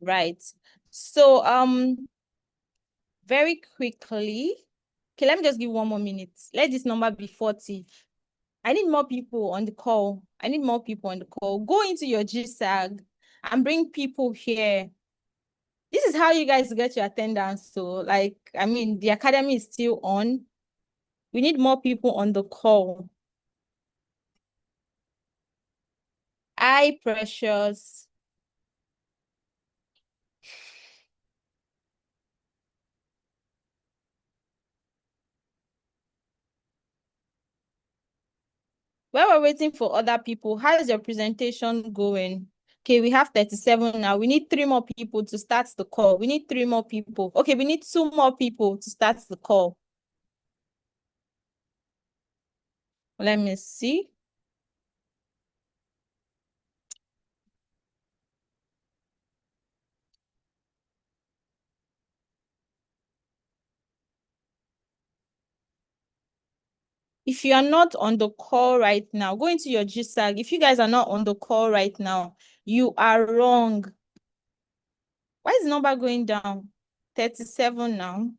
Right. So very quickly, okay, let me just give 1 more minute. Let this number be 40. I need more people on the call. I need more people on the call. Go into your GSAG and bring people here. This is how you guys get your attendance. So, like, I mean, the academy is still on. We need more people on the call. Hi, Precious. While we're waiting for other people, how is your presentation going? Okay, we have 37 now. We need 3 more people to start the call. We need 3 more people. Okay, we need 2 more people to start the call. Let me see. If you are not on the call right now, go into your GSAG. If you guys are not on the call right now, you are wrong. Why is the number going down? 37 now.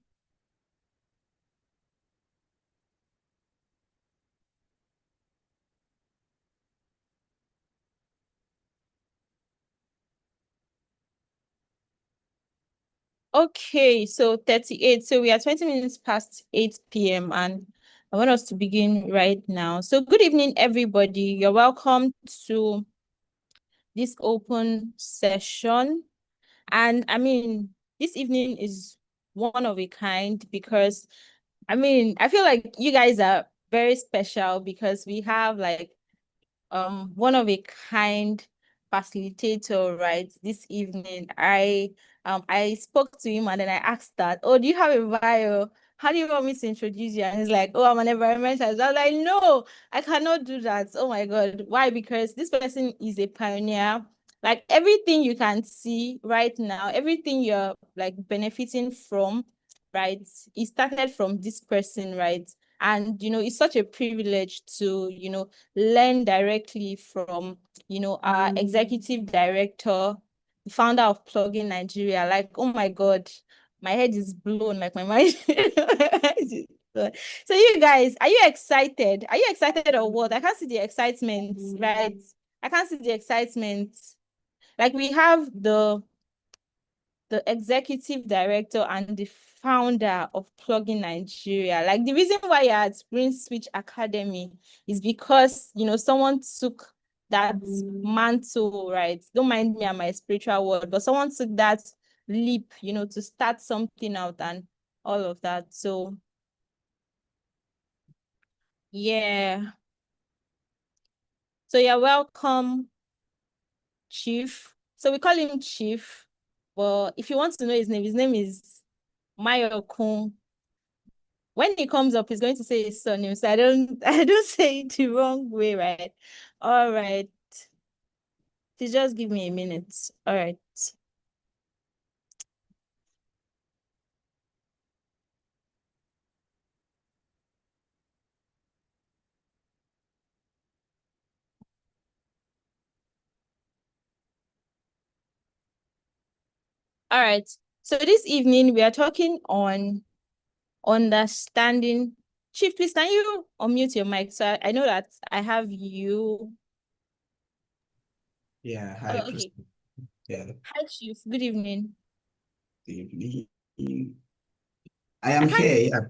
Okay, so 38. So we are 20 minutes past 8 p.m. and I want us to begin right now. So good evening, everybody. You're welcome to this open session. And I mean, this evening is one of a kind because I mean, I feel like you guys are very special because we have like one of a kind facilitator, right? This evening I spoke to him and then I asked that, oh, do you have a bio? How do you want me to introduce you? And he's like, oh, I'm an environmentalist. I was like, no, I cannot do that. Oh my God. Why? Because this person is a pioneer. Like everything you can see right now, everything you're like benefiting from, right? It started from this person, right? And it's such a privilege to, learn directly from, our executive director, the founder of Plugin Nigeria. Like, oh my God, my head is blown, like my mind. So you guys, are you excited? Are you excited or what? I can't see the excitement, right? I can't see the excitement. Like we have the executive director and the founder of Plugin Nigeria. Like the reason why you're at Brain Switch Academy is because, someone took that mantle, right? Don't mind me and my spiritual word, but someone took that leap, to start something out and all of that. So, yeah. So you're welcome, Chief. So we call him Chief. But if you want to know his name is Mayokun. When he comes up, he's going to say his surname. So I don't say it the wrong way, right? All right. Please just give me a minute. All right. All right. So this evening we are talking on understanding. Chief, please can you unmute your mic? So I know that I have you. Yeah, hi, Oh, okay. Yeah, Hi, Chief. Good evening. good evening. I I am can't. here.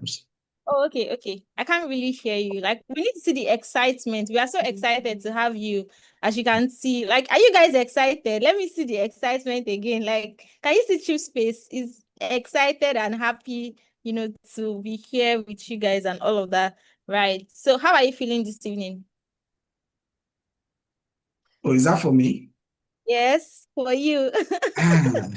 Oh, okay, okay. I can't really hear you. Like, we need to see the excitement. We are so excited to have you, as you can see. Like, are you guys excited? Let me see the excitement again. Like, can you see Chief's face? Is excited and happy, to be here with you guys and all of that. Right. So, how are you feeling this evening? Oh, is that for me? Yes, for you. Ah,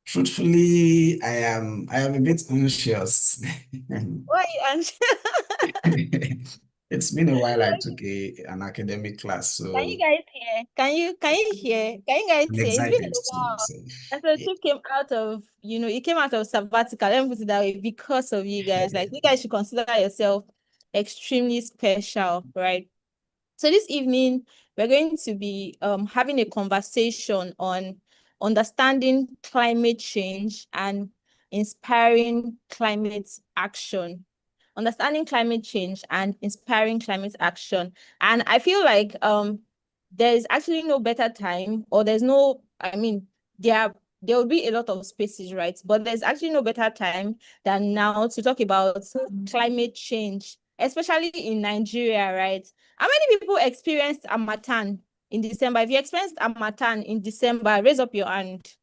truthfully, I am a bit anxious. Why are you anxious? It's been a while I took an academic class, Can you so guys hear? Can you hear? Can you guys I'm hear? It's been excited a too. while. So, And so yeah. Chip came out of, it came out of sabbatical. Let me put it that way, because of you guys. Like you guys should consider yourself extremely special, right? So this evening we're going to be having a conversation on understanding climate change and inspiring climate action. Understanding climate change and inspiring climate action. And I feel like there's actually no better time, or there's no, I mean, there will be a lot of spaces, right? But there's actually no better time than now to talk about climate change, especially in Nigeria, right? How many people experienced Harmattan in December? If you experienced Harmattan in December, raise up your hand.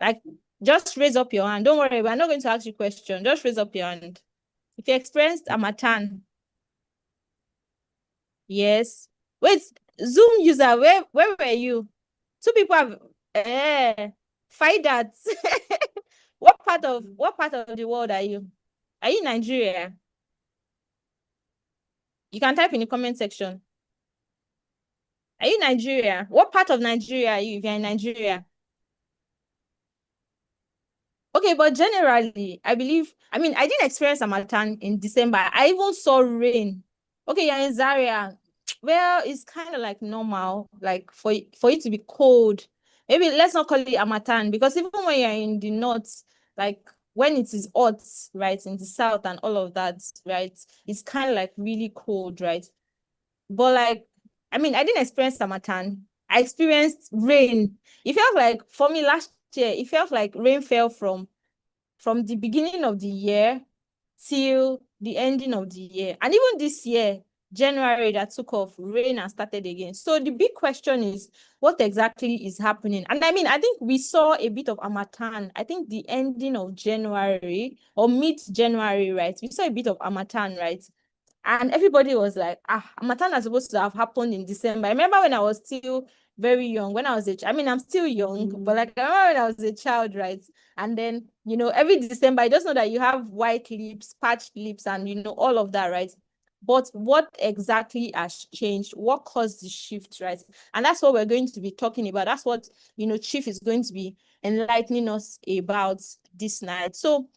Like, just raise up your hand. Don't worry, we're not going to ask you question. Just raise up your hand. If you experienced Harmattan, yes. Wait, Zoom user, where were you? Two people have find that. What part of the world are you? Are you in Nigeria? You can type in the comment section. Are you in Nigeria? What part of Nigeria are you if you're in Nigeria? Okay, but generally, I mean, I didn't experience Harmattan in December. I even saw rain. Okay, you're in Zaria. Well, it's kind of like normal, like for it to be cold. Maybe let's not call it Harmattan, because even when you're in the north, like when it is hot, right, in the south and all of that, right, it's kind of like really cold, right? But like, I mean, I didn't experience Harmattan. I experienced rain. It felt like, for me last year, it felt like rain fell from the beginning of the year till the ending of the year. And even this year, January, that took off, rain and started again. So the big question is, what exactly is happening? And I mean, I think we saw a bit of Harmattan. I think the ending of January or mid-January, right? We saw a bit of Harmattan, right? And everybody was like, Harmattan is supposed to have happened in December. I remember when I was still very young, when I was I mean, I'm still young, but like I remember when I was a child, right? And then, every December, I just know that you have white lips, patched lips, and all of that, right? But what exactly has changed? What caused the shift, right? And that's what we're going to be talking about. That's what, Chief is going to be enlightening us about this night. So,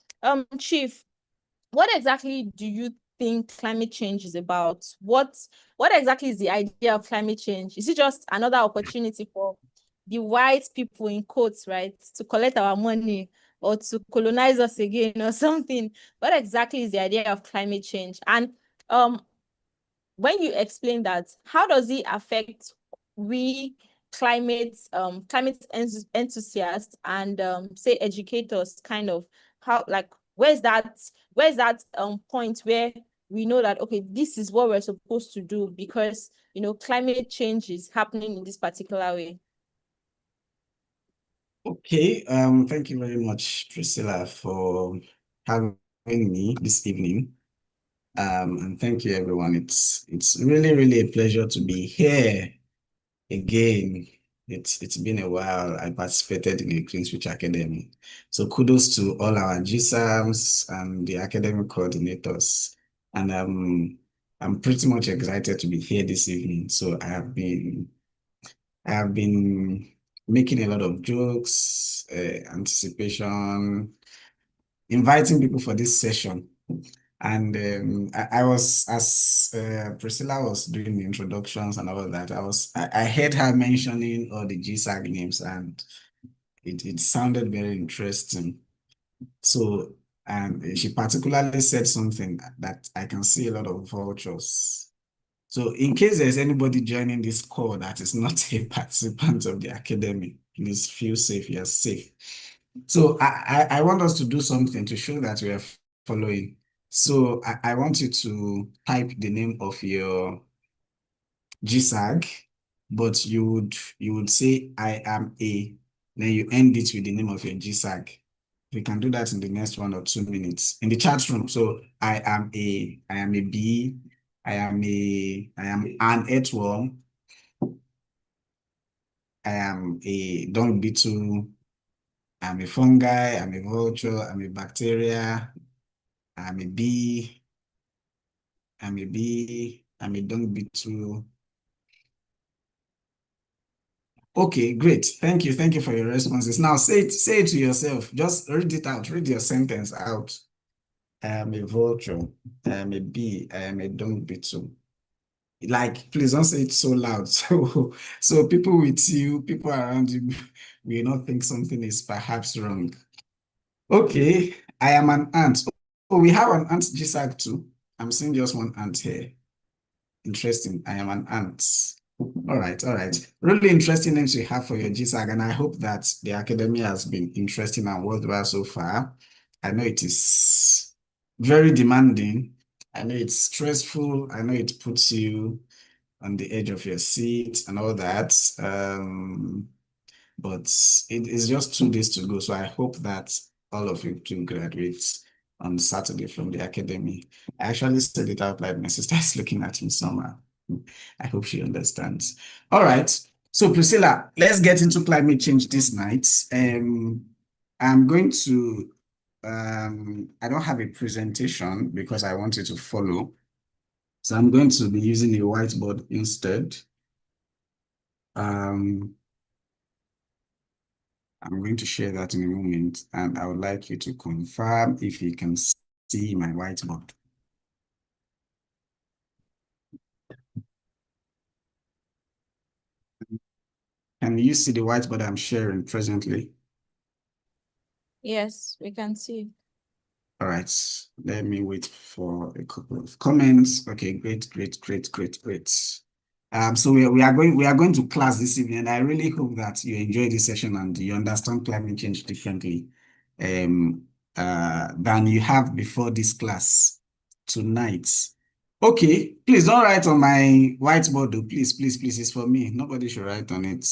Chief, what exactly do you think climate change is about? What exactly is the idea of climate change? Is it just another opportunity for the white people, in quotes, right, to collect our money or to colonize us again or something? What exactly is the idea of climate change? And um when you explain that, how does it affect we climate enthusiasts and say educators, kind of, how, like, where's that point where we know that, okay, this is what we're supposed to do because climate change is happening in this particular way? Okay, thank you very much, Priscilla, for having me this evening. And thank you, everyone. It's really, really a pleasure to be here again. It's been a while. I participated in a Queenswich Academy. So kudos to all our GSAMs and the academic coordinators. And I'm pretty much excited to be here this evening. So I have been making a lot of jokes, anticipation, inviting people for this session. And I was, as Priscilla was doing the introductions and all of that, I heard her mentioning all the GSAG names, and it sounded very interesting. So, and she particularly said something that I can see a lot of vultures. So in case there's anybody joining this call that is not a participant of the academy, please feel safe, you're safe. So I want us to do something to show that we are following. So I want you to type the name of your GSAG, but you would say I am a, then you end it with the name of your GSAG. We can do that in the next 1 or 2 minutes in the chat room. So I am a bee, I am an earthworm, I am a dung beetle, I'm a fungi, I'm a vulture, I'm a bacteria, I'm a bee, I'm a dung beetle. Okay, great. Thank you. Thank you for your responses. Now say it to yourself. Just read it out. Read your sentence out. I am a vulture. I am a bee. I am a dung beetle. Like, please don't say it so loud. So people with you, people around you will not think something is perhaps wrong. Okay, I am an ant. Oh, we have an ant GSAG too. I'm seeing just one ant here. Interesting. I am an ant. All right, all right. Really interesting names you have for your GSAG, and I hope that the academy has been interesting and worthwhile so far. I know it is very demanding. I know it's stressful. I know it puts you on the edge of your seat and all that. But it is just 2 days to go. So I hope that all of you to graduate on Saturday from the academy. I actually said it out loud. My sister is looking at me somehow. I hope she understands. All right. So Priscilla, let's get into climate change this night. I'm going to I don't have a presentation because I want you to follow. So I'm going to be using a whiteboard instead. Um, I'm going to share that in a moment, and I would like you to confirm if you can see my whiteboard. Can you see the whiteboard I'm sharing presently? Yes, we can see. All right, let me wait for a couple of comments. Okay, great, great, great, great, great. So we are going to class this evening, and I really hope that you enjoy this session and you understand climate change differently than you have before this class tonight. Okay, please don't write on my whiteboard, though. Please, please, please, it's for me. Nobody should write on it.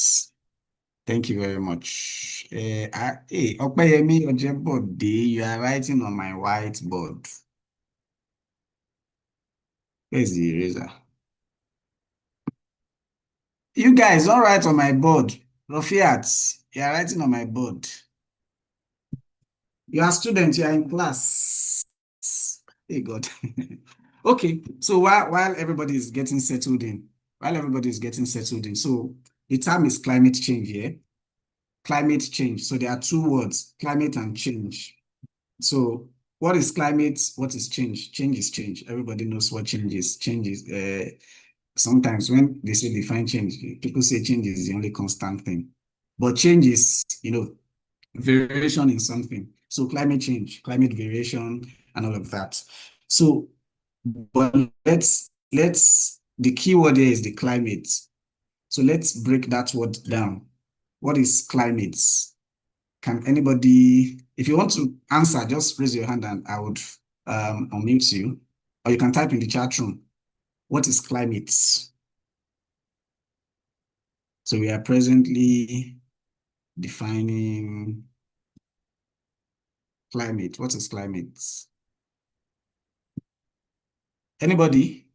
Thank you very much. Hey, Opeyemi Ojebode, you are writing on my whiteboard. Where's the eraser? You guys don't write on my board. Rafiat, you are writing on my board. You are students, you are in class. Hey God. Okay, so while everybody is getting settled in, so the term is climate change here. Climate change. So there are two words, climate and change. So what is climate? What is change? Change is change. Everybody knows what change is. Change is sometimes when they say define change, people say change is the only constant thing. But change is, variation in something. So climate change, climate variation, and all of that. So, but let's the key word here is the climate. So let's break that word down. What is climate? Can anybody, if you want to answer, just raise your hand and I would unmute you. Or you can type in the chat room. What is climate? So we are presently defining climate. What is climate? Anybody?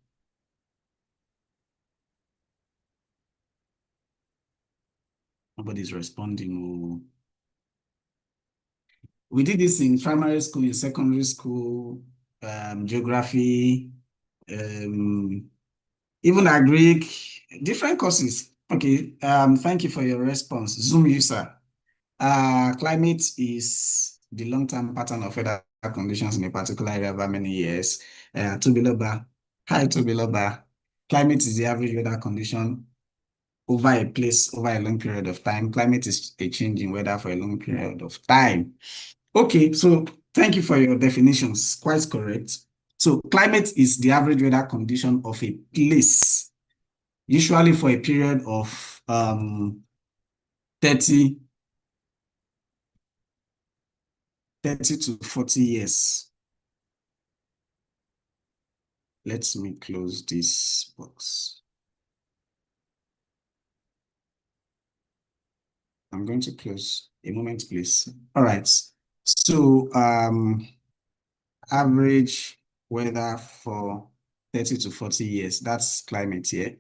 Nobody's responding. Oh. We did this in primary school, in secondary school, geography, even agric, different courses. Okay, thank you for your response. Zoom user. Climate is the long-term pattern of weather conditions in a particular area over many years. Tobiloba. Hi, Tobiloba. Climate is the average weather condition over a place over a long period of time. Climate is a change in weather for a long period of time. Okay, so thank you for your definitions. Quite correct. So climate is the average weather condition of a place, usually for a period of 30 to 40 years. Let me close this box. I'm going to close a moment, please. All right. So average weather for 30 to 40 years, that's climate here.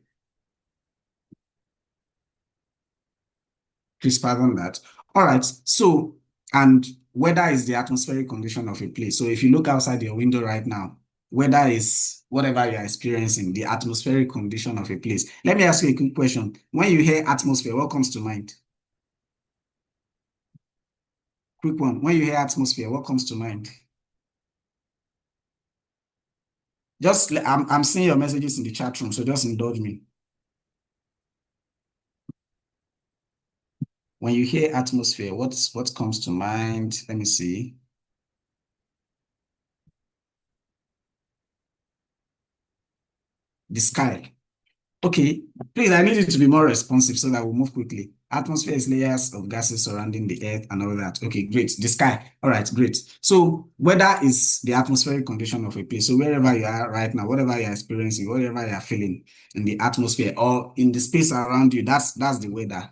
Please pardon that. All right. So, and weather is the atmospheric condition of a place. So if you look outside your window right now, weather is whatever you're experiencing, the atmospheric condition of a place. Let me ask you a quick question. When you hear atmosphere, what comes to mind? Quick one. When you hear atmosphere, what comes to mind? I'm seeing your messages in the chat room, so just indulge me. when you hear atmosphere, what comes to mind? Let me see. The sky. Okay, please, I need you to be more responsive so that we'll move quickly. Atmosphere is layers of gases surrounding the earth and all that. Okay, great. The sky. All right, great. So weather is the atmospheric condition of a place. So wherever you are right now, whatever you're experiencing, whatever you're feeling in the atmosphere or in the space around you, that's the weather.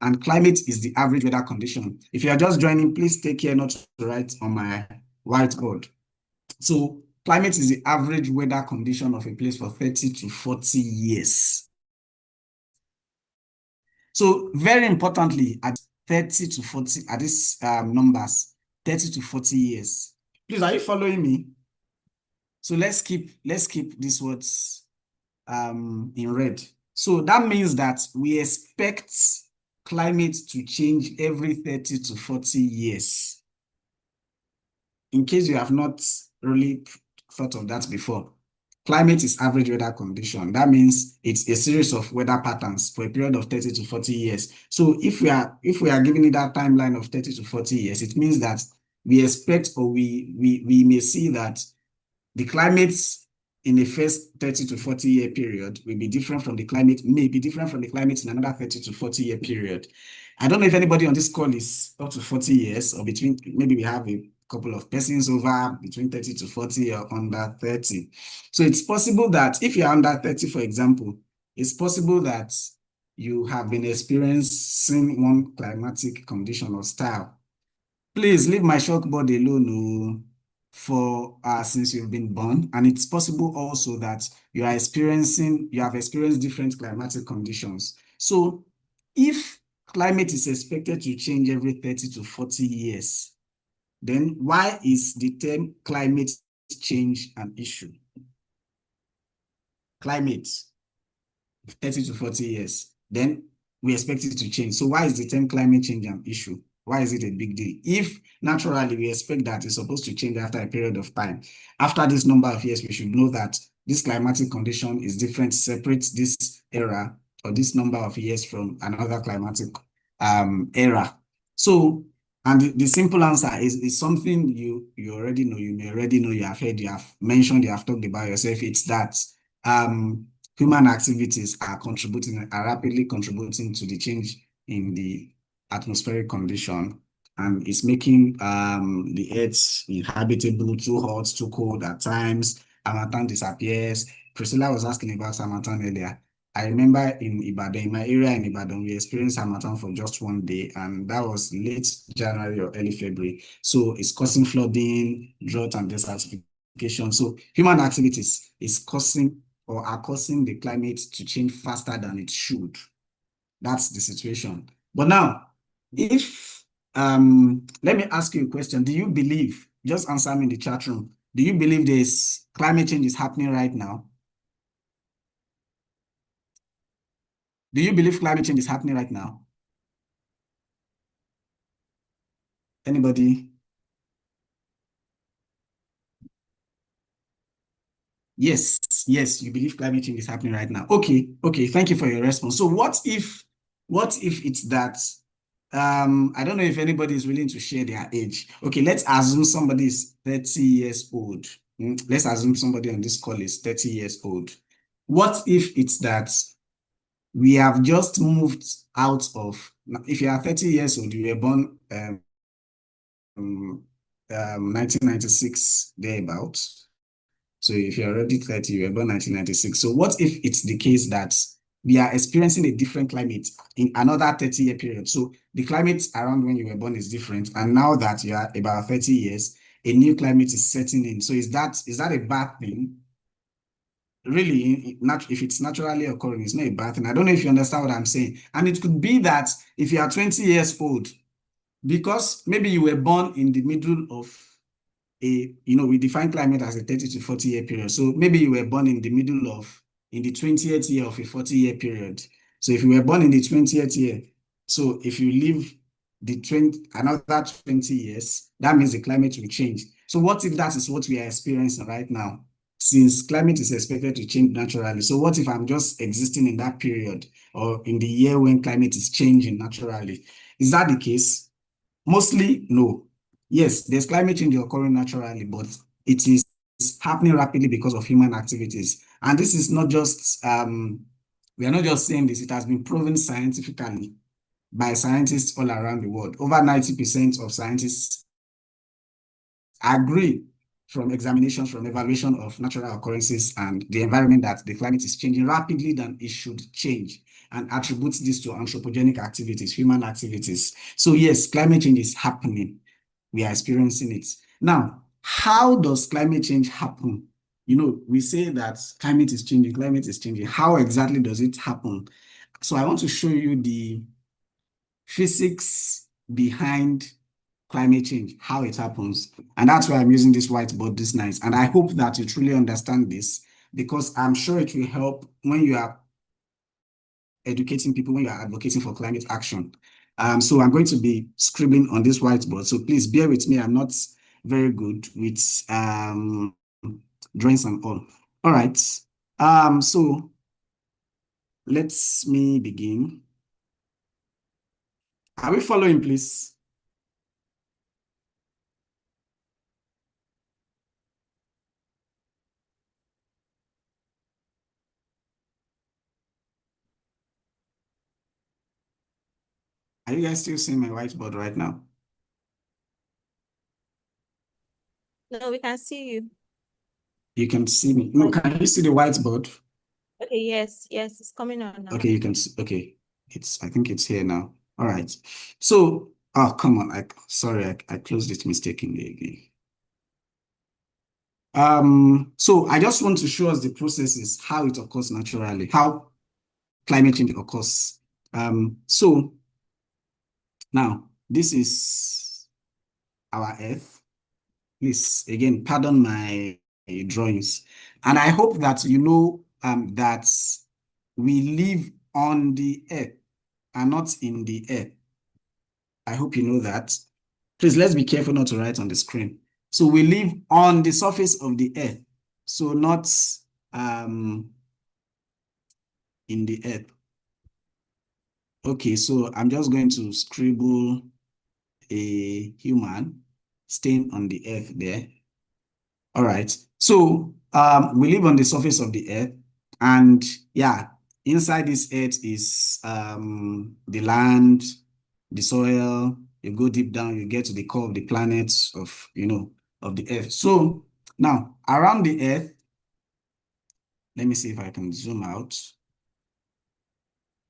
And climate is the average weather condition. If you are just joining, please take care not to write on my whiteboard. So climate is the average weather condition of a place for 30 to 40 years. So very importantly, at 30 to 40, at these numbers, 30 to 40 years. Please, are you following me? So let's keep these words in red. So that means that we expect climate to change every 30 to 40 years. In case you have not really thought of that before, climate is average weather condition. That means it's a series of weather patterns for a period of 30 to 40 years. So if we are giving it that timeline of 30 to 40 years, it means that we expect or we may see that the climate in the first 30 to 40 year period will be different from the climate, may be different from the climate in another 30 to 40 year period. I don't know if anybody on this call is up to 40 years or between, maybe we have a couple of persons over between 30 to 40 or under 30. So it's possible that if you're under 30, for example, it's possible that you have been experiencing one climatic condition or style. Please leave my chalkboard alone for since you've been born. And it's possible also that you have experienced different climatic conditions. So if climate is expected to change every 30 to 40 years, then why is the term climate change an issue? Climate, 30 to 40 years, then we expect it to change. So why is the term climate change an issue? Why is it a big deal? If naturally we expect that it's supposed to change after a period of time, after this number of years, we should know that this climatic condition is different, separates this era or this number of years from another climatic era. So, and the simple answer is something you already know, you may already know, you have heard, you have mentioned, you have talked about yourself. It's that human activities are rapidly contributing to the change in the atmospheric condition, and it's making the earth inhabitable, too hot, too cold at times. Harmattan disappears. Priscilla was asking about harmattan earlier. I remember in Ibadan, in my area in Ibadan, we experienced harmattan for just one day, and that was late January or early February. So it's causing flooding, drought, and desertification. So human activities is causing or are causing the climate to change faster than it should. That's the situation. But now, if let me ask you a question. Do you believe, just answer me in the chat room, do you believe this climate change is happening right now? Do you believe climate change is happening right now? Anybody? Yes, yes, you believe climate change is happening right now. Okay, thank you for your response. So what if it's that I don't know if anybody is willing to share their age. Okay, let's assume somebody is 30 years old. Let's assume somebody on this call is 30 years old. What if it's that we have just moved out of, if you are 30 years old, you were born 1996 thereabouts. So if you're already 30, you were born 1996. So what if it's the case that we are experiencing a different climate in another 30-year period? So the climate around when you were born is different. And now that you are about 30 years, a new climate is setting in. So is that a bad thing? Really, if it's naturally occurring, it's not a bad thing. I don't know if you understand what I'm saying. And it could be that if you are 20 years old, because maybe you were born in the middle of we define climate as a 30 to 40 year period. So maybe you were born in the 20th year of a 40-year period. So if you were born in the 20th year, so if you live another 20 years, that means the climate will change. So what if that is what we are experiencing right now? Since climate is expected to change naturally. So what if I'm just existing in that period or in the year when climate is changing naturally? Is that the case? Mostly, no. Yes, there's climate change occurring naturally, but it is happening rapidly because of human activities. And this is not just, we are not just saying this, it has been proven scientifically by scientists all around the world. Over 90% of scientists agree from examinations, from evaluation of natural occurrences and the environment that the climate is changing rapidly than it should change, and attributes this to anthropogenic activities, human activities. So yes, climate change is happening. We are experiencing it. Now, how does climate change happen? You know, we say that climate is changing, climate is changing. How exactly does it happen? So I want to show you the physics behind climate change, how it happens. And that's why I'm using this whiteboard this night. And I hope that you truly understand this, because I'm sure it will help when you are educating people, when you are advocating for climate action. So I'm going to be scribbling on this whiteboard. So please bear with me. I'm not very good with drawings and all. All right. So let's me begin. Are we following, please? Are you guys still seeing my whiteboard right now? No, we can see you. You can see me. No, can you see the whiteboard? Okay, yes, it's coming on now. Okay, you can see. Okay, I think it's here now. All right. So, oh, come on. Sorry, I closed it mistakenly again. So I just want to show us the processes, how it occurs naturally, how climate change occurs. So now this is our Earth. Please, again, pardon my drawings. And I hope that you know that we live on the Earth and not in the Earth. I hope you know that. Please, let's be careful not to write on the screen. So we live on the surface of the Earth, so not in the Earth. Okay, so I'm just going to scribble a human staying on the Earth there. All right. So we live on the surface of the Earth, and yeah, inside this Earth is the land, the soil. You go deep down, you get to the core of the planet of the Earth. So now around the Earth, let me see if I can zoom out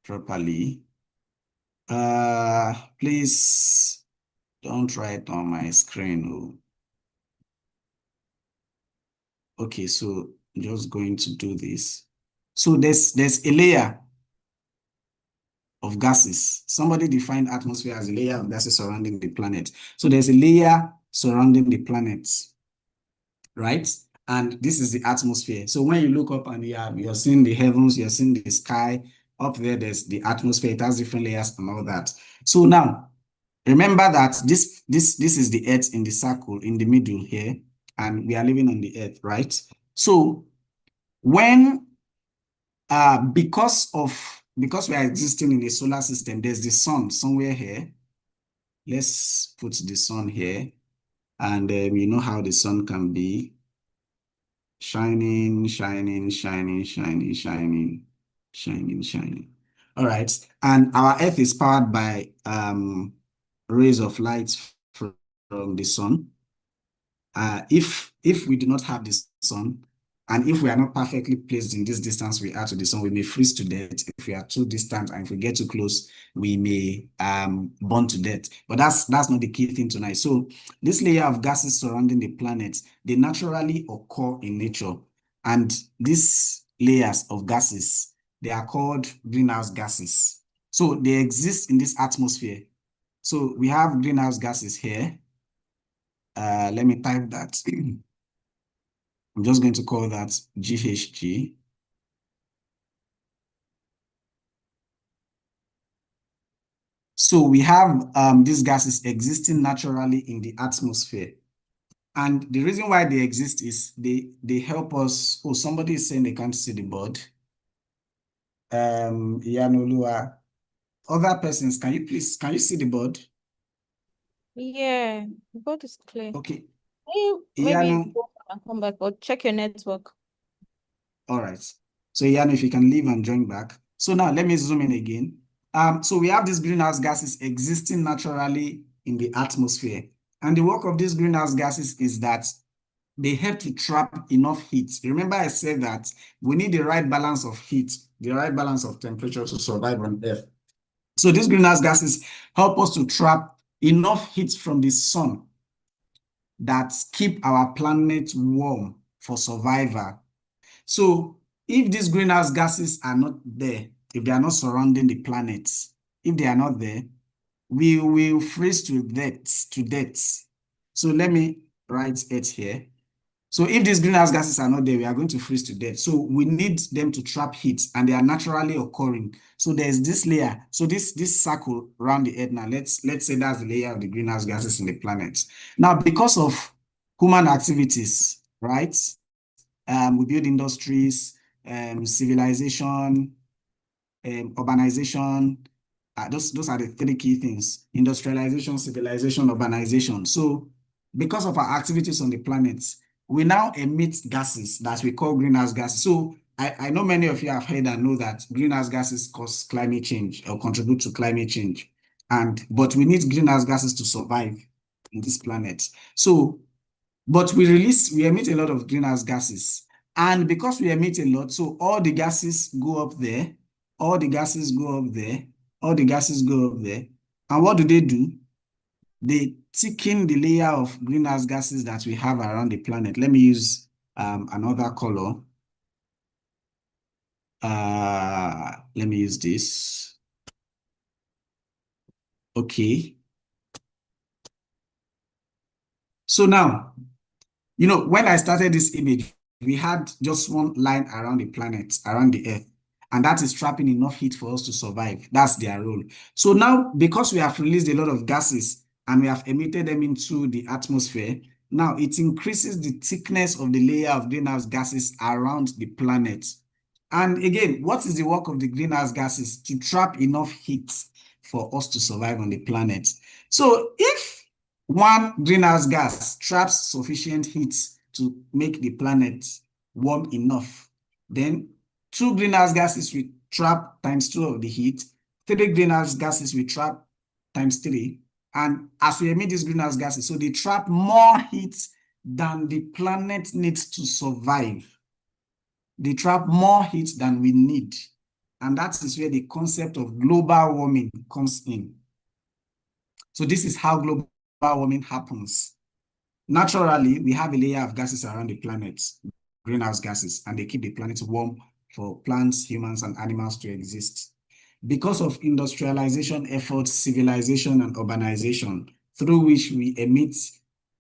properly. Please don't write on my screen. Oh. Okay, so I'm just going to do this. So there's a layer of gases. Somebody defined atmosphere as a layer of gases surrounding the planet. So there's a layer surrounding the planet, right? And this is the atmosphere. So when you look up and you're seeing the heavens, you're seeing the sky, up there's the atmosphere. It has different layers and all that. So now, remember that this is the Earth in the circle in the middle here, and we are living on the Earth, right? So when because we are existing in a solar system, there's the sun somewhere here. Let's put the sun here, and you know how the sun can be shining, shining, shining, shining, shining, shining, shining. All right, and our Earth is powered by rays of light from the sun. If we do not have the sun, and if we are not perfectly placed in this distance we are to the sun, we may freeze to death. If we are too distant and if we get too close, we may burn to death. But that's not the key thing tonight. So this layer of gases surrounding the planet, they naturally occur in nature. And these layers of gases, they are called greenhouse gases. So they exist in this atmosphere. So we have greenhouse gases here. Let me type that. I'm just going to call that GHG. So we have these gases existing naturally in the atmosphere. And the reason why they exist is they help us. Oh, somebody is saying they can't see the board. Yanolua. other persons, can you see the board? Yeah, the board is clear. Okay. Can you maybe Iyanu, go and come back or check your network? all right. So Iyanu, if you can leave and join back. So now let me zoom in again. So we have these greenhouse gases existing naturally in the atmosphere. And the work of these greenhouse gases is that they help to trap enough heat. Remember I said that we need the right balance of heat, the right balance of temperature to survive on Earth. So these greenhouse gases help us to trap enough heat from the sun that keep our planet warm for survival. So if these greenhouse gases are not there, if they are not surrounding the planet, if they are not there, we will freeze to death. So let me write it here. So if these greenhouse gases are not there, we are going to freeze to death. So we need them to trap heat, and they are naturally occurring. So there's this layer. So this circle around the earth now, let's say that's the layer of the greenhouse gases in the planet. Now, because of human activities, right? We build industries, civilization, urbanization. Those are the three key things: industrialization, civilization, urbanization. So because of our activities on the planet, we now emit gases that we call greenhouse gases. So I know many of you have heard and know that greenhouse gases cause climate change or contribute to climate change. But we need greenhouse gases to survive in this planet. So but we emit a lot of greenhouse gases. And because we emit a lot, so all the gases go up there, all the gases go up there, all the gases go up there. And what do? They thicken the layer of greenhouse gases that we have around the planet. Let me use another color. Let me use this. Okay. So now, when I started this image, we had just one line around the planet, around the Earth, and that is trapping enough heat for us to survive. That's their role. So now, because we have released a lot of gases and we have emitted them into the atmosphere, now it increases the thickness of the layer of greenhouse gases around the planet. And again, what is the work of the greenhouse gases? To trap enough heat for us to survive on the planet. So if one greenhouse gas traps sufficient heat to make the planet warm enough, then two greenhouse gases will trap times two of the heat, three greenhouse gases will trap times three. And as we emit these greenhouse gases, so they trap more heat than the planet needs to survive. They trap more heat than we need. And that is where the concept of global warming comes in. So this is how global warming happens. Naturally, we have a layer of gases around the planet, greenhouse gases, and they keep the planet warm for plants, humans, and animals to exist. Because of industrialization efforts, civilization, and urbanization, through which we emit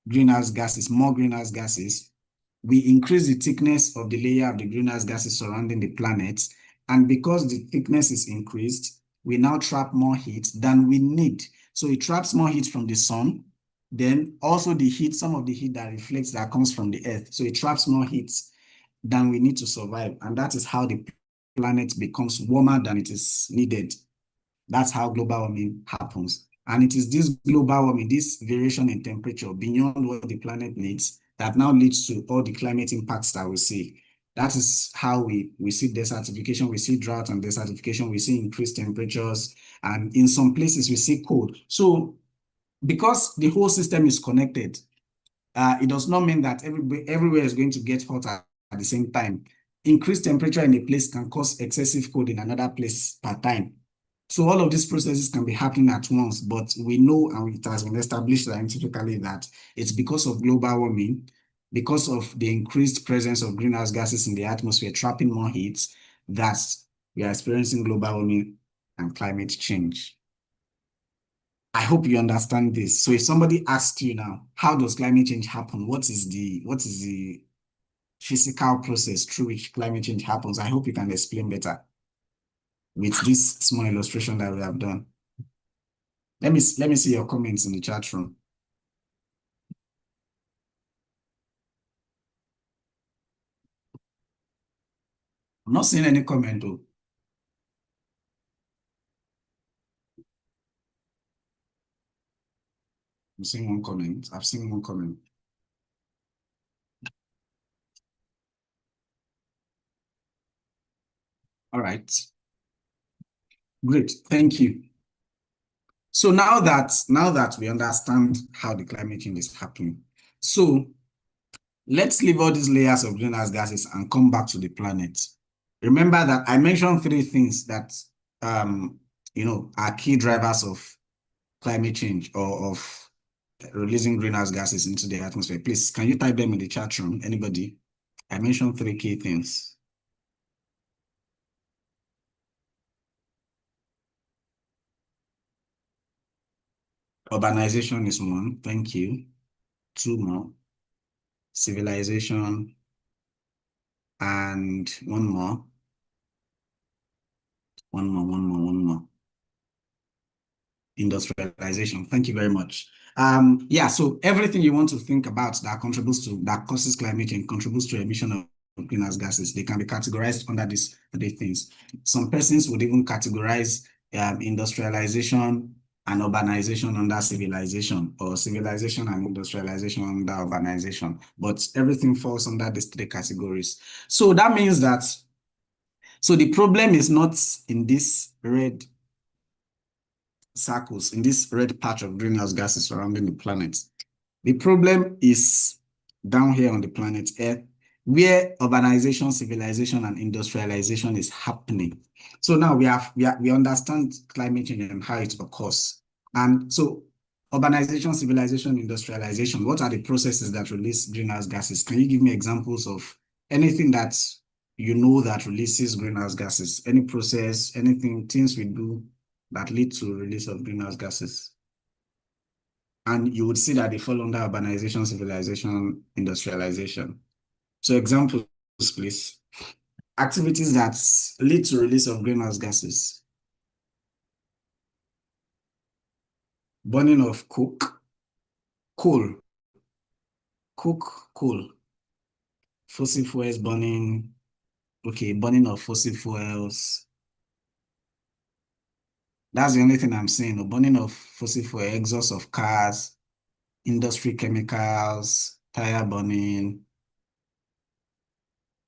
greenhouse gases, more greenhouse gases, we increase the thickness of the layer of the greenhouse gases surrounding the planet. And because the thickness is increased, we now trap more heat than we need. So it traps more heat from the sun. Then also the heat, some of the heat that reflects that comes from the earth. So it traps more heat than we need to survive. And that is how the planet becomes warmer than it is needed. That's how global warming happens. And it is this global warming, this variation in temperature beyond what the planet needs, that now leads to all the climate impacts that we see. That is how we see desertification, we see drought and desertification, we see increased temperatures, and in some places we see cold. So because the whole system is connected, it does not mean that everywhere is going to get hotter at the same time. Increased temperature in a place can cause excessive cold in another place per time. So all of these processes can be happening at once, but we know, and it has been established scientifically, that it's because of global warming, because of the increased presence of greenhouse gases in the atmosphere trapping more heat, that we are experiencing global warming and climate change. I hope you understand this. So if somebody asks you now, how does climate change happen? What is the physical process through which climate change happens? I hope you can explain better with this small illustration that we have done. Let me see your comments in the chat room. I'm not seeing any comment though. I'm seeing one comment. I've seen one comment. All right. Great. Thank you. So now that we understand how the climate change is happening, so let's leave all these layers of greenhouse gases and come back to the planet. Remember that I mentioned three things that are key drivers of climate change or of releasing greenhouse gases into the atmosphere. Please, can you type them in the chat room? Anybody? I mentioned three key things. Urbanization is one. Thank you. Two more. Civilization. And one more. One more. Industrialization. Thank you very much. Yeah, so everything you want to think about that causes climate change contributes to emission of greenhouse gases. They can be categorized under these three things. Some persons would even categorize industrialization and urbanization under civilization, or civilization and industrialization under urbanization. But everything falls under these three categories. So that means that the problem is not in this red circles, in this red patch of greenhouse gases surrounding the planet. The problem is down here on the planet Earth, where urbanization, civilization, and industrialization is happening. So now we understand climate change and how it occurs. And so urbanization, civilization, industrialization, what are the processes that release greenhouse gases? Can you give me examples of anything that you know that releases greenhouse gases? Any process, anything, things we do that lead to release of greenhouse gases? And you would see that they fall under urbanization, civilization, industrialization. So examples, please. Activities that lead to release of greenhouse gases. Burning of coal. Coal. Fossil fuels burning. Okay, burning of fossil fuels. That's the only thing I'm saying. The burning of fossil fuel, exhaust of cars, industry chemicals, tire burning.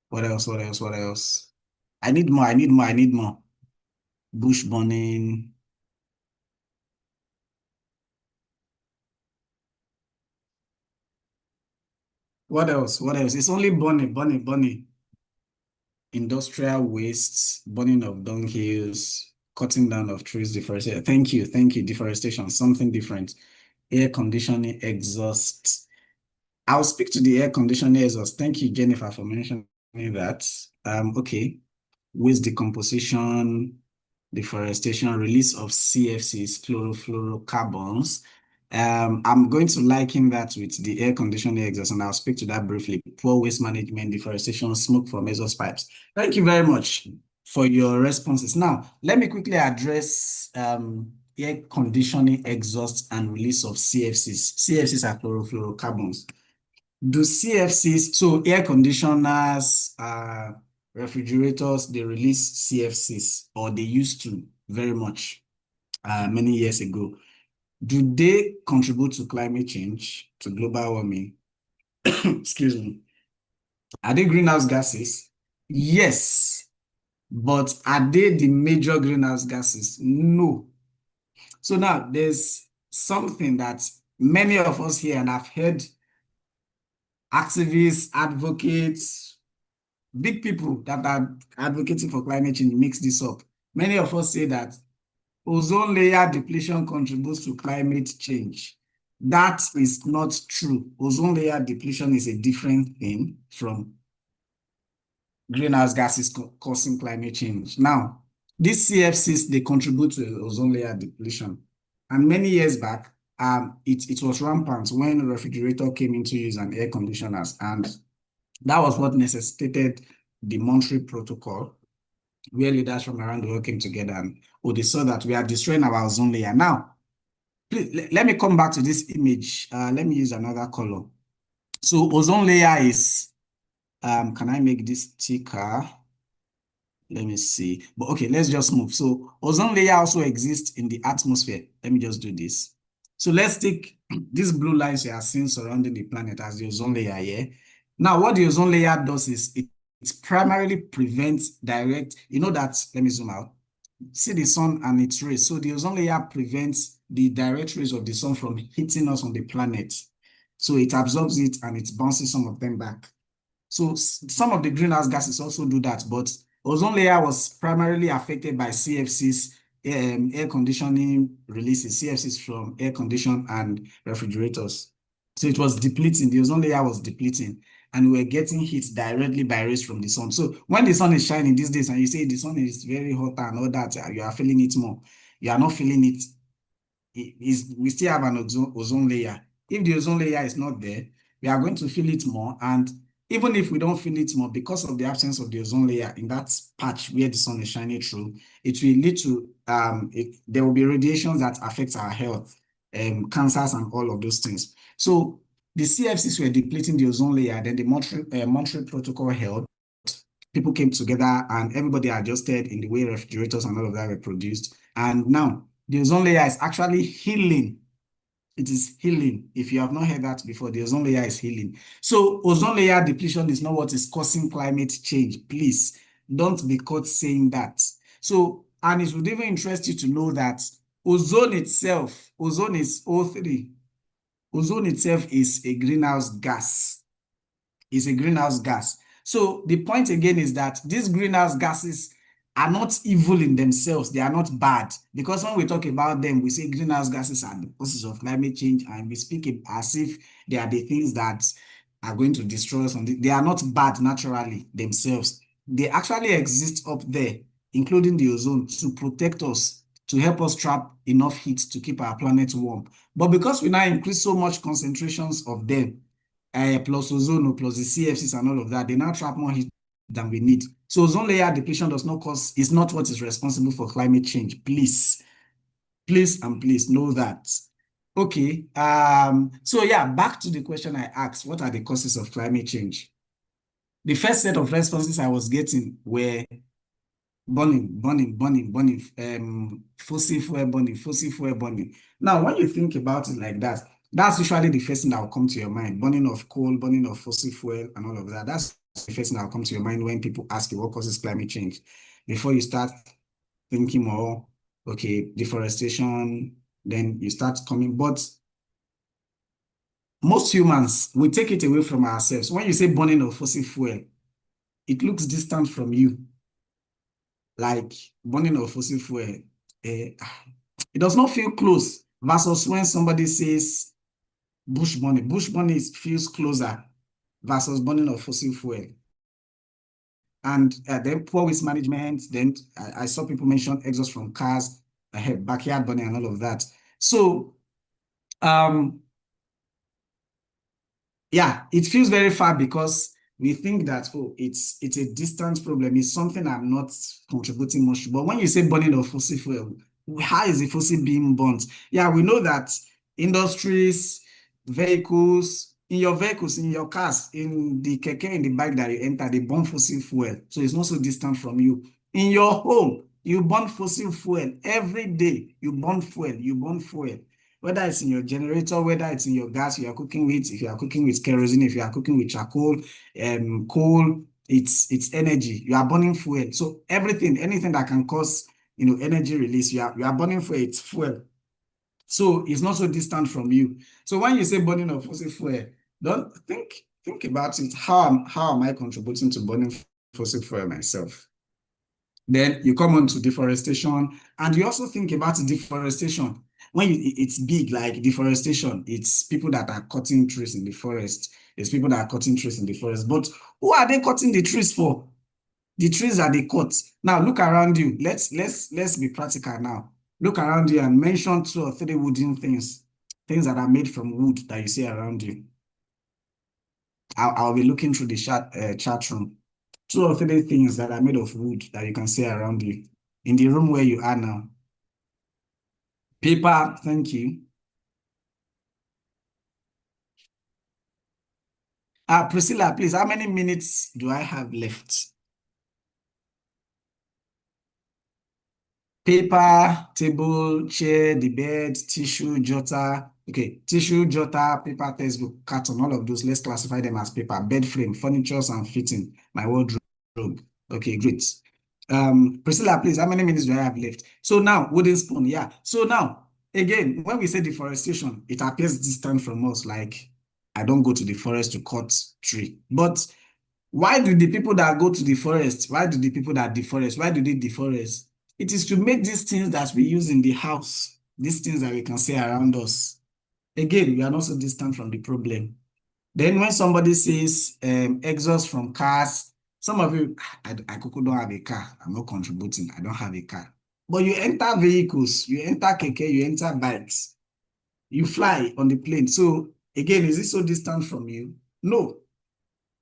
What else? I need more. Bush burning. What else? It's only burning. Industrial wastes, burning of dunghills, cutting down of trees, deforestation. Thank you. Deforestation, something different. Air conditioning, exhaust. I'll speak to the air conditioning exhaust. Thank you, Jennifer, for mentioning that. Okay. Waste decomposition, deforestation, release of CFCs, chlorofluorocarbons. I'm going to liken that with the air conditioning exhaust, and I'll speak to that briefly. Poor waste management, deforestation, smoke from exhaust pipes. Thank you very much for your responses. Now, let me quickly address air conditioning exhaust and release of CFCs. CFCs are chlorofluorocarbons. Do CFCs, so air conditioners, refrigerators, they release CFCs, or they used to very much many years ago. Do they contribute to climate change, to global warming? Excuse me. Are they greenhouse gases? Yes. But are they the major greenhouse gases? No. So now there's something that many of us here, and I've heard activists, advocates, big people that are advocating for climate change mix this up. Many of us say that ozone layer depletion contributes to climate change. That is not true. Ozone layer depletion is a different thing from greenhouse gases causing climate change. Now, these CFCs, they contribute to ozone layer depletion. And many years back, it was rampant when refrigerator came into use and air conditioners. And that was what necessitated the Montreal Protocol, where leaders from around the world came together and they saw that we are destroying our ozone layer. Now, please, let me come back to this image. Let me use another color. So ozone layer is, can I make this thicker? Let me see. But okay, let's just move. So ozone layer also exists in the atmosphere. Let me just do this. So let's take these blue lines you are seeing surrounding the planet as the ozone layer here. Now, what the ozone layer does is it primarily prevents direct, you know that, let me zoom out. See the sun and its rays. So the ozone layer prevents the direct rays of the sun from hitting us on the planet. So it absorbs it and it bounces some of them back. So some of the greenhouse gases also do that, but ozone layer was primarily affected by CFCs, air conditioning releases, CFCs from air condition and refrigerators. So it was depleting, the ozone layer was depleting, and we were getting hit directly by rays from the sun. So when the sun is shining these days and you say the sun is very hot and all that, you are feeling it more. You are not feeling it. We still have an ozone layer. If the ozone layer is not there, we are going to feel it more. And even if we don't feel it more, because of the absence of the ozone layer in that patch where the sun is shining through, it will lead to, there will be radiations that affect our health, cancers and all of those things. So the CFCs were depleting the ozone layer, then the Montreal Protocol held. People came together and everybody adjusted in the way refrigerators and all of that were produced. And now the ozone layer is actually healing. It is healing. If you have not heard that before, the ozone layer is healing. So ozone layer depletion is not what is causing climate change. Please don't be caught saying that. So, and it would even interest you to know that ozone itself, ozone is O3. Ozone itself is a greenhouse gas. Is a greenhouse gas. So the point again is that these greenhouse gases are not evil in themselves. They are not bad. Because when we talk about them, we say greenhouse gases are the causes of climate change, and we speak as if they are the things that are going to destroy us. They are not bad naturally themselves. They actually exist up there, including the ozone, to protect us, to help us trap enough heat to keep our planet warm. But because we now increase so much concentrations of them, plus ozone plus the CFCs and all of that, they now trap more heat than we need. So ozone layer depletion does not cause, is not what is responsible for climate change. Please, please and please know that. Okay, so yeah, back to the question I asked, what are the causes of climate change? The first set of responses I was getting were burning, fossil fuel burning. Now, when you think about it like that, that's usually the first thing that will come to your mind. Burning of coal, burning of fossil fuel, and all of that. That's the first thing that will come to your mind when people ask you what causes climate change. Before you start thinking more, okay, deforestation, then you start coming. But most humans, we take it away from ourselves. When you say burning of fossil fuel, it looks distant from you. Like burning of fossil fuel, it does not feel close versus when somebody says bush burning. Bush burning feels closer versus burning of fossil fuel. And then poor waste management. Then I saw people mention exhaust from cars, backyard burning and all of that. So yeah, it feels very far because we think that, oh, it's a distant problem. It's something I'm not contributing much. But when you say burning of fossil fuel, how is the fossil being burnt? Yeah, we know that industries, vehicles, in your cars, in the keke, in the bike that you enter, they burn fossil fuel. So it's not so distant from you. In your home, you burn fossil fuel every day. You burn fuel. Whether it's in your generator, whether it's in your gas you are cooking with, if you are cooking with kerosene, if you are cooking with charcoal, coal, it's energy. You are burning fuel. So anything that can cause, energy release, you are burning fuel, it's fuel. So it's not so distant from you. So when you say burning of fossil fuel, don't think about it. How am I contributing to burning fossil fuel myself? Then you come on to deforestation, and you also think about deforestation. When it's big, like deforestation, it's people that are cutting trees in the forest. It's people that are cutting trees in the forest. But who are they cutting the trees for? The trees that they cut. Now look around you. Let's be practical now. Look around you and mention 2 or 3 wooden things that are made from wood that you see around you. I'll be looking through the chat room. 2 or 3 things that are made of wood that you can see around you in the room where you are now. Paper, thank you. Priscilla, please, how many minutes do I have left? Paper, table, chair, the bed, tissue, jotter. Okay, tissue, jotter, paper, textbook, carton, all of those, let's classify them as paper. Bed frame, furnitures and fitting, my wardrobe. Okay, great. Priscilla, please, how many minutes do I have left? So now, wooden spoon, yeah. So now, again, when we say deforestation, it appears distant from us, like I don't go to the forest to cut tree. But why do the people that go to the forest, why do the people that deforest, why do they deforest? It is to make these things that we use in the house, these things that we can see around us. Again, we are not so distant from the problem. Then when somebody says exhaust from cars, some of you, I don't have a car. I'm not contributing. I don't have a car. But you enter vehicles, you enter keke, you enter bikes, you fly on the plane. So again, is it so distant from you? No.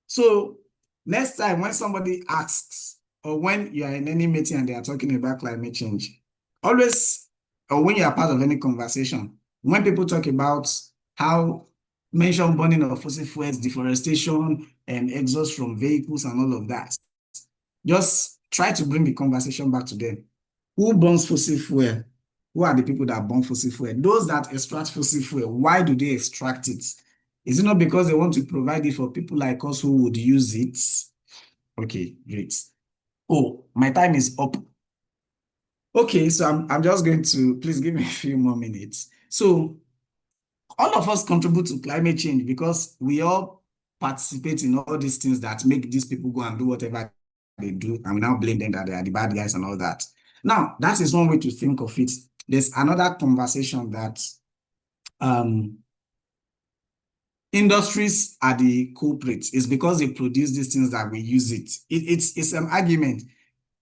So next time when somebody asks, or when you are in any meeting and they are talking about climate change, always, or when you are part of any conversation, when people talk about how mention burning of fossil fuels, deforestation, and exhaust from vehicles and all of that, just try to bring the conversation back to them. Who burns fossil fuel? Who are the people that burn fossil fuel? Those that extract fossil fuel, why do they extract it? Is it not because they want to provide it for people like us who would use it? Okay, great. Oh, my time is up. Okay, so I'm just going to, please give me a few more minutes. So all of us contribute to climate change because we all participate in all these things that make these people go and do whatever they do, and we now blame them that they are the bad guys and all that. Now, that is one way to think of it. There's another conversation that industries are the culprits. It's because they produce these things that we use it. It's an argument.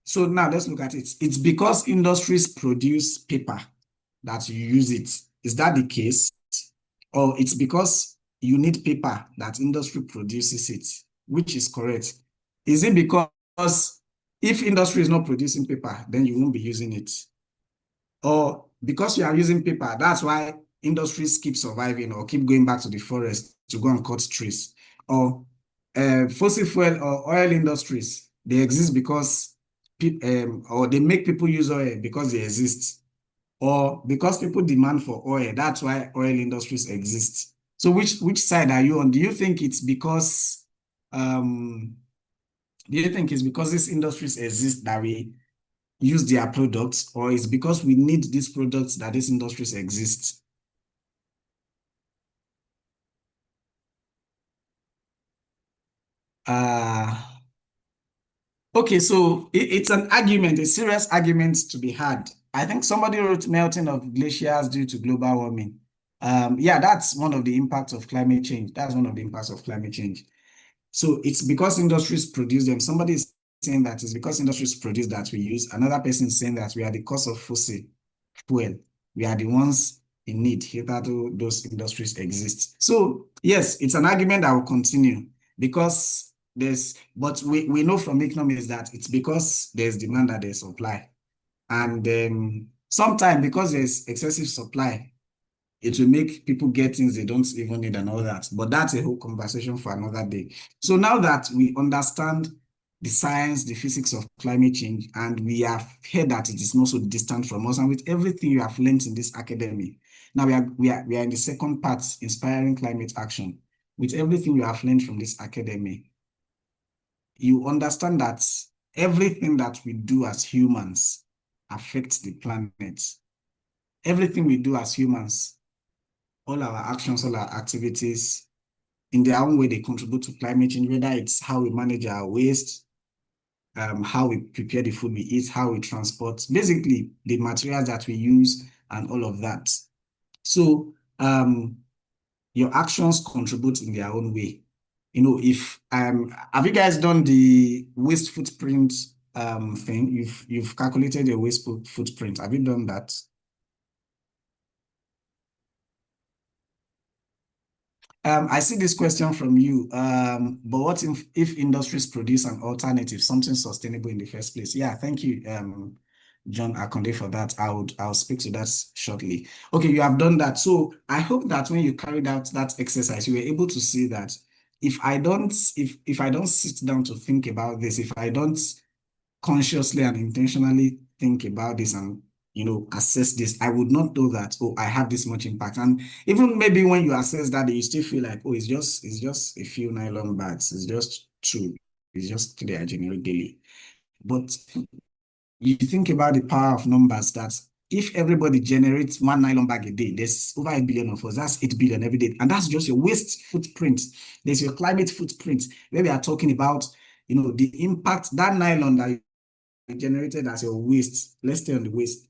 So now let's look at it. It's because industries produce paper that you use it. Is that the case? Or it's because you need paper that industry produces it, which is correct? Is it because if industry is not producing paper, then you won't be using it? Or because you are using paper, that's why industries keep surviving or keep going back to the forest to go and cut trees? Or fossil fuel or oil industries, they exist because or they make people use oil because they exist, or because people demand for oil, that's why oil industries exist. So which side are you on? Do you think it's because these industries exist that we use their products, or it's because we need these products that these industries exist? Okay, so it's an argument, a serious argument to be had. I think somebody wrote melting of glaciers due to global warming. Yeah, that's one of the impacts of climate change. That's one of the impacts of climate change. So it's because industries produce them. Somebody is saying that it's because industries produce that we use. Another person is saying that we are the cause of fossil fuel. We are the ones in need hitherto those industries exist. So yes, it's an argument that will continue because but we know from economics that it's because there's demand that there's supply. And sometimes because there's excessive supply, it will make people get things they don't even need and all that. But that's a whole conversation for another day. So now that we understand the science, the physics of climate change, and we have heard that it is not so distant from us, and with everything you have learned in this academy, now we are in the second part, inspiring climate action. With everything you have learned from this academy, you understand that everything that we do as humans affects the planet. Everything we do as humans, all our actions, all our activities, in their own way, they contribute to climate change, whether it's how we manage our waste, how we prepare the food we eat, how we transport, basically the materials that we use and all of that. So your actions contribute in their own way. You know, if have you guys done the waste footprint thing? You've calculated your waste footprint. Have you done that? I see this question from you. But what if industries produce an alternative, something sustainable in the first place? Yeah, thank you, John Akonde, for that. I'll speak to that shortly. Okay, you have done that. So I hope that when you carried out that exercise, you were able to see that if I don't sit down to think about this, if I don't consciously and intentionally think about this and assess this. I would not know that, oh, I have this much impact. And even maybe when you assess that, you still feel like, oh, it's just a few nylon bags. It's just two. It's just they are generated daily. But you think about the power of numbers, that if everybody generates one nylon bag a day, there's over 8 billion of us. That's 8 billion every day. And that's just your waste footprint. There's your climate footprint, where we are talking about, the impact that nylon that you generated as your waste. Let's stay on the waste.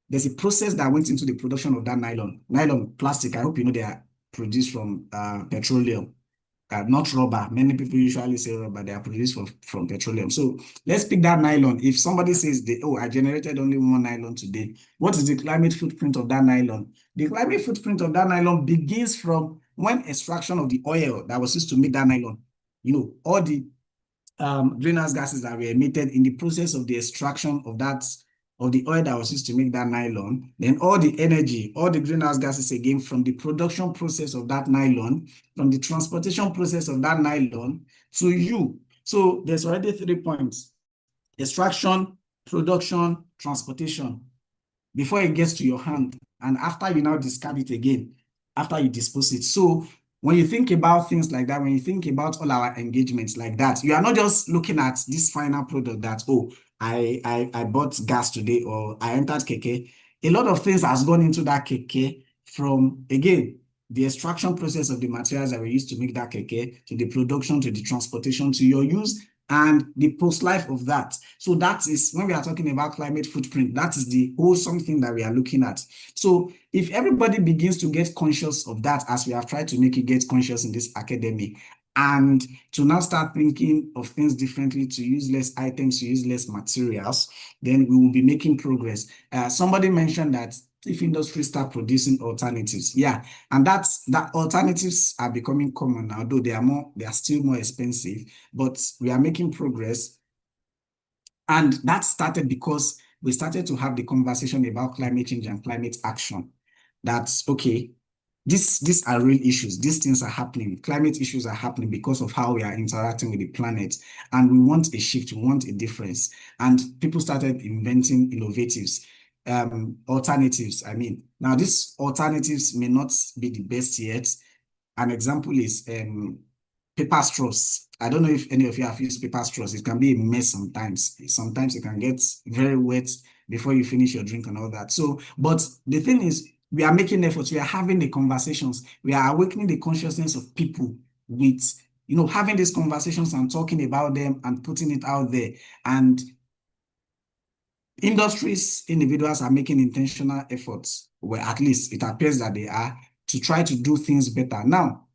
There's a process that went into the production of that nylon. Nylon, plastic, I hope you know they are produced from petroleum. Not rubber. Many people usually say rubber. They are produced from petroleum. So let's pick that nylon. If somebody says, I generated only one nylon today, what is the climate footprint of that nylon? The climate footprint of that nylon begins from when extraction of the oil that was used to make that nylon. All the greenhouse gases that were emitted in the process of the extraction of the oil that was used to make that nylon, then all the energy, all the greenhouse gases again from the production process of that nylon, from the transportation process of that nylon to you. So there's already 3 points: extraction, production, transportation, before it gets to your hand. And after you now discard it again, after you dispose it. So when you think about things like that, when you think about all our engagements like that, you are not just looking at this final product that, oh, I bought gas today, or I entered keke. A lot of things has gone into that keke, from, again, the extraction process of the materials that we used to make that keke, to the production, to the transportation, to your use, and the post-life of that. So that is, when we are talking about climate footprint, that is the whole something that we are looking at. So if everybody begins to get conscious of that, as we have tried to make it get conscious in this academy, and to now start thinking of things differently, to use less items, to use less materials, then we will be making progress. Somebody mentioned that if industries start producing alternatives, yeah, and that alternatives are becoming common now, though they are still more expensive, but we are making progress. And that started because we started to have the conversation about climate change and climate action. That's okay. These are real issues. These things are happening. Climate issues are happening because of how we are interacting with the planet. And we want a shift, we want a difference. And people started inventing innovatives, alternatives. I mean, now these alternatives may not be the best yet. An example is paper straws. I don't know if any of you have used paper straws. It can be a mess sometimes. Sometimes it can get very wet before you finish your drink and all that. So, but the thing is, we are making efforts. We are having the conversations. We are awakening the consciousness of people with, having these conversations and talking about them and putting it out there. And industries, individuals are making intentional efforts, well, at least it appears that they are, to try to do things better. Now,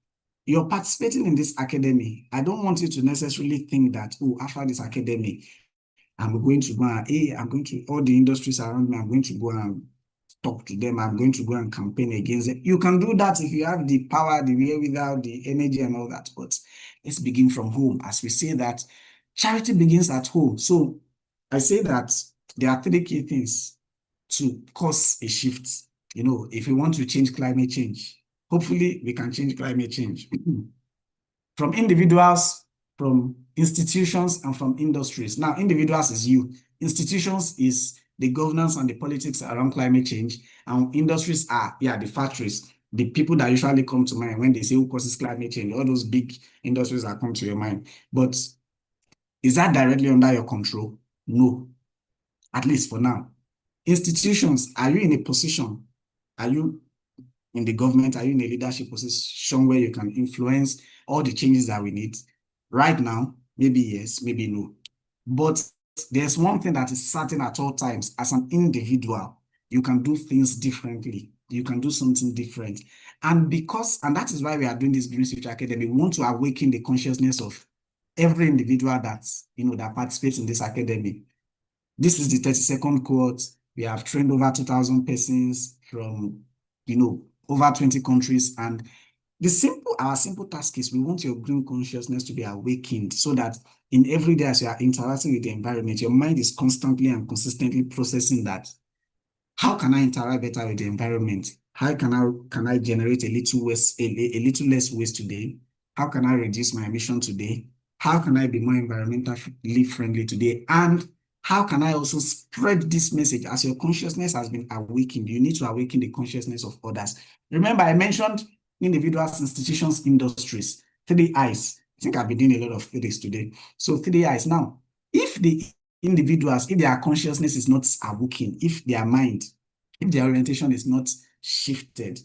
you're participating in this academy. I don't want you to necessarily think that, oh, after this academy, I'm going to go and, I'm going to, all the industries around me, I'm going to go and talk to them. I'm going to go and campaign against them. You can do that if you have the power, the wherewithal, the energy and all that. But let's begin from home. As we say that charity begins at home. So I say that there are 3 key things to cause a shift. If we want to change climate change, hopefully we can change climate change from individuals, from institutions, and from industries. Now, individuals is you. Institutions is the governance and the politics around climate change. And industries are, the factories, the people that usually come to mind when they say who causes climate change, all those big industries that come to your mind. But is that directly under your control? No, at least for now. Institutions, are you in a position? Are you in the government? Are you in a leadership position where you can influence all the changes that we need? Right now, maybe yes, maybe no. But there's one thing that is certain at all times. As an individual, you can do things differently. You can do something different. And that is why we are doing this Green Future Academy. We want to awaken the consciousness of every individual that participates in this academy. This is the 32nd cohort. We have trained over 2,000 persons from, over 20 countries. And our simple task is we want your green consciousness to be awakened, so that in every day as you are interacting with the environment, your mind is constantly and consistently processing that. How can I interact better with the environment? How can I generate a little less waste today? How can I reduce my emission today? How can I be more environmentally friendly today? And how can I also spread this message? As your consciousness has been awakened, you need to awaken the consciousness of others. Remember, I mentioned individuals, institutions, industries, 3 I's. I think I've been doing a lot of threes today. So 3 I's. Now, if the individuals, if their consciousness is not awakened, if their mind, if their orientation is not shifted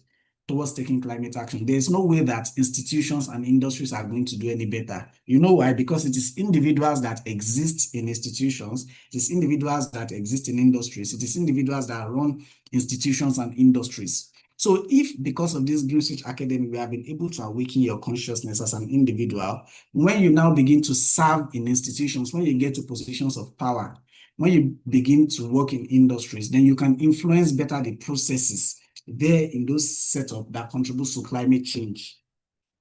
towards taking climate action, there's no way that institutions and industries are going to do any better. You know why? Because it is individuals that exist in institutions, it is individuals that exist in industries, it is individuals that run institutions and industries. So if because of this Greenwich Academy, we have been able to awaken your consciousness as an individual, when you now begin to serve in institutions, when you get to positions of power, when you begin to work in industries, then you can influence better the processes there in those setups that contributes to climate change.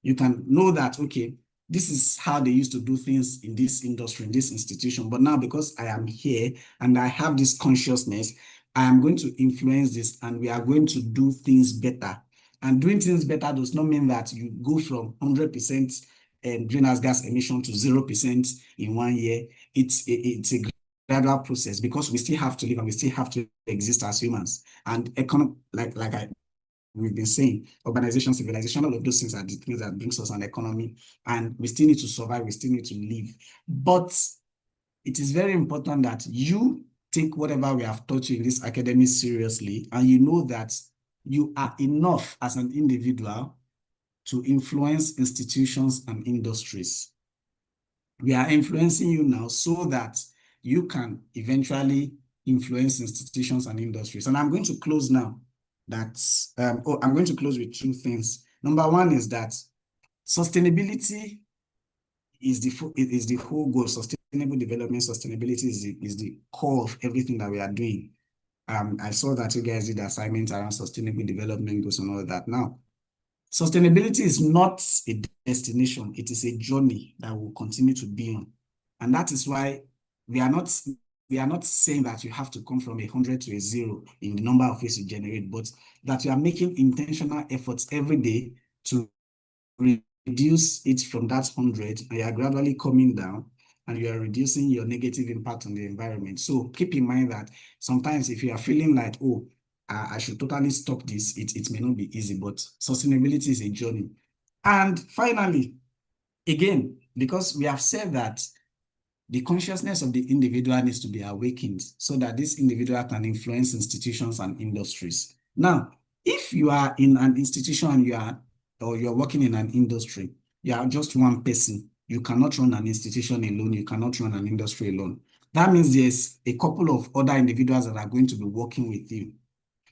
You can know that, okay, this is how they used to do things in this industry, in this institution. But now because I am here and I have this consciousness, I am going to influence this and we are going to do things better. And doing things better does not mean that you go from 100% greenhouse gas emission to 0% in 1 year. It's a gradual process because we still have to live and we still have to exist as humans. And we've been saying, urbanization, civilization, all of those things are the things that brings us an economy, and we still need to survive, we still need to live. But it is very important that you take whatever we have taught you in this academy seriously, and you know that you are enough as an individual to influence institutions and industries. We are influencing you now so that you can eventually influence institutions and industries. And I'm going to close now. I'm going to close with 2 things. Number 1 is that sustainability is the whole goal. Sustainable development, sustainability is the core of everything that we are doing. I saw that you guys did assignments around sustainable development goals and all that. Now, sustainability is not a destination, it is a journey that we'll continue to be on. And that is why we are not saying that you have to come from 100 to 0 in the number of ways you generate, but that you are making intentional efforts every day to reduce it from that 100, and you are gradually coming down and you are reducing your negative impact on the environment. So keep in mind that sometimes if you are feeling like, oh, I should totally stop this, it may not be easy, but sustainability is a journey. And finally, again, because we have said that the consciousness of the individual needs to be awakened so that this individual can influence institutions and industries. Now, if you are in an institution and you're working in an industry, you are just one person. You cannot run an institution alone. You cannot run an industry alone. That means there's a couple of other individuals that are going to be working with you.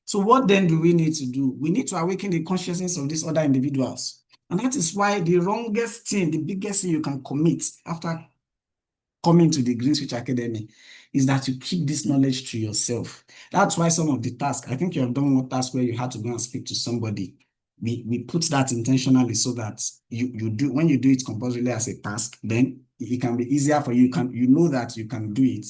So what then do we need to do? We need to awaken the consciousness of these other individuals. And that is why the wrongest thing, the biggest thing you can commit after coming to the Greenwich Academy is that you keep this knowledge to yourself. That's why some of the tasks, I think you have done one task where you had to go and speak to somebody. We put that intentionally so that you do, when you do it compulsorily as a task, then it can be easier for you. You know that you can do it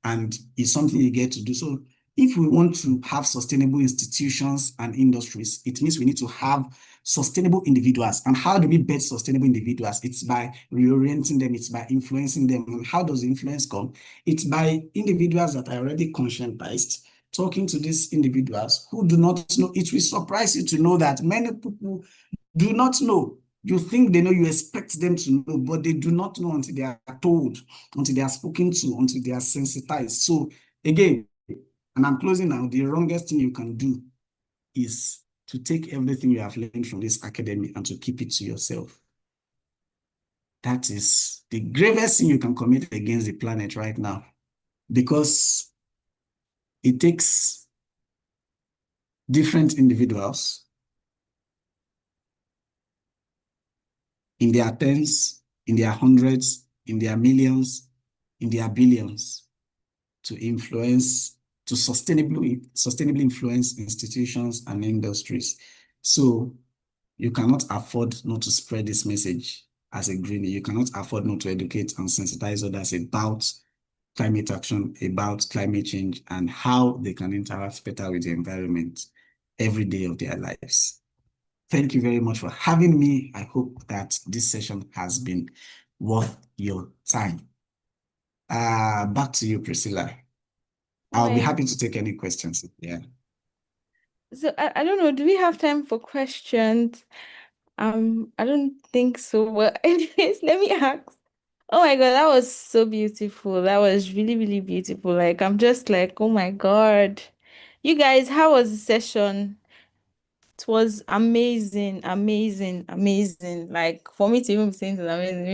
and it's something you get to do. So if we want to have sustainable institutions and industries, it means we need to have sustainable individuals. And how do we bet sustainable individuals? It's by reorienting them, it's by influencing them. And how does influence come? It's by individuals that are already conscientized, talking to these individuals who do not know. It will surprise you to know that many people do not know. You think they know, you expect them to know, but they do not know until they are told, until they are spoken to, until they are sensitized. So again, and I'm closing now, the wrongest thing you can do is to take everything you have learned from this academy and to keep it to yourself. That is the gravest thing you can commit against the planet right now, because it takes different individuals in their tens, in their hundreds, in their millions, in their billions to influence, to sustainably influence institutions and industries. So you cannot afford not to spread this message as a greenie. You cannot afford not to educate and sensitize others about climate action, about climate change, and how they can interact better with the environment every day of their lives. Thank you very much for having me. I hope that this session has been worth your time. Back to you, Priscilla. Oh I'll be my, happy to take any questions. Yeah. so I don't know, do we have time for questions? I don't think so. Well, anyways, let me ask. Oh my God, that was so beautiful. That was really, really beautiful. Like, I'm just like, oh my God. You guys, how was the session? It was amazing, amazing, amazing. Like for me to even be saying it's amazing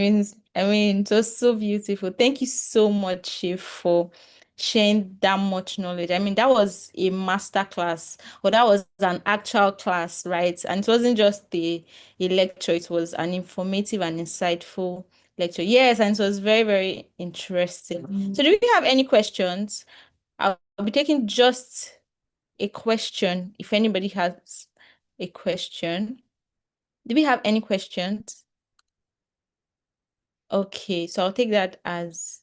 means, it was so beautiful. Thank you so much, Chief, for sharing that much knowledge. That was a master class, or that was an actual class, right? And it wasn't just a lecture, it was an informative and insightful lecture. Yes, and it was very, very interesting. So do we have any questions? I'll be taking just a question if anybody has a question. Do we have any questions? Okay, so I'll take that as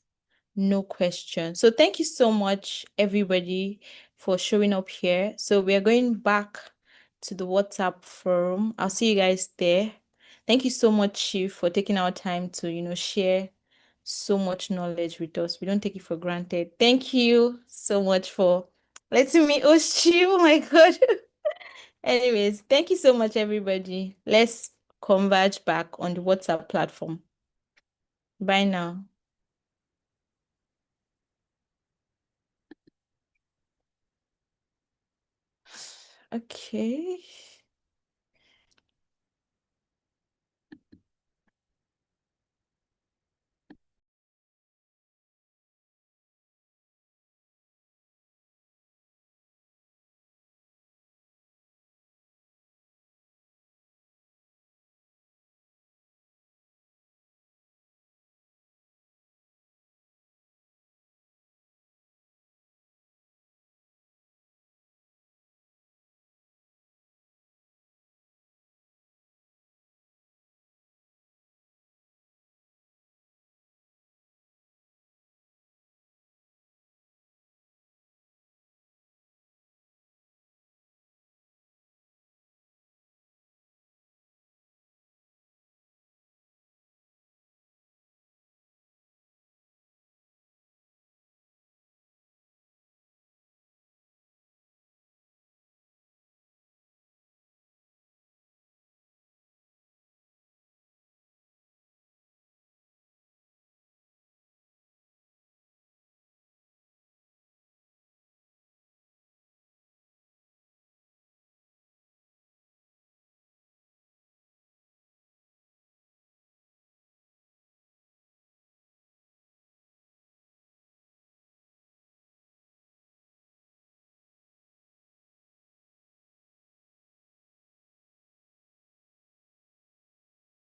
no question. So thank you so much, everybody, for showing up here. So we are going back to the WhatsApp forum. I'll see you guys there. Thank you so much, Chief, for taking our time to, share so much knowledge with us. We don't take it for granted. Thank you so much for letting me host you. Oh my God. Anyways, thank you so much, everybody. Let's converge back on the WhatsApp platform. Bye now. Okay.